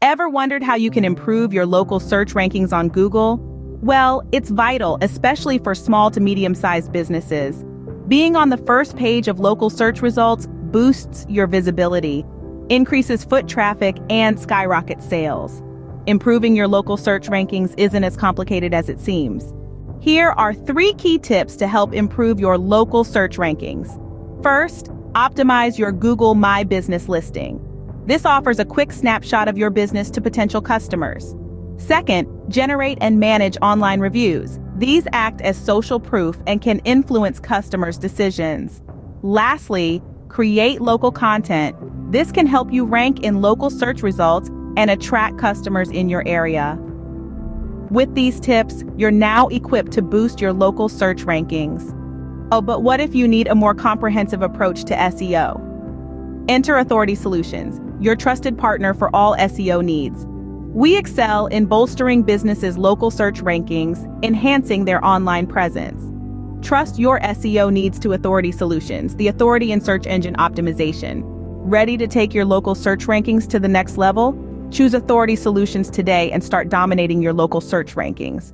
Ever wondered how you can improve your local search rankings on Google? Well, it's vital, especially for small to medium-sized businesses. Being on the first page of local search results boosts your visibility, increases foot traffic, and skyrockets sales. Improving your local search rankings isn't as complicated as it seems. Here are 3 key tips to help improve your local search rankings. First, optimize your Google My Business listing. This offers a quick snapshot of your business to potential customers. Second, generate and manage online reviews. These act as social proof and can influence customers' decisions. Lastly, create local content. This can help you rank in local search results and attract customers in your area. With these tips, you're now equipped to boost your local search rankings. Oh, but what if you need a more comprehensive approach to SEO? Enter Authority Solutions, your trusted partner for all SEO needs. We excel in bolstering businesses' local search rankings, enhancing their online presence. Trust your SEO needs to Authority Solutions, the authority in search engine optimization. Ready to take your local search rankings to the next level? Choose Authority Solutions today and start dominating your local search rankings.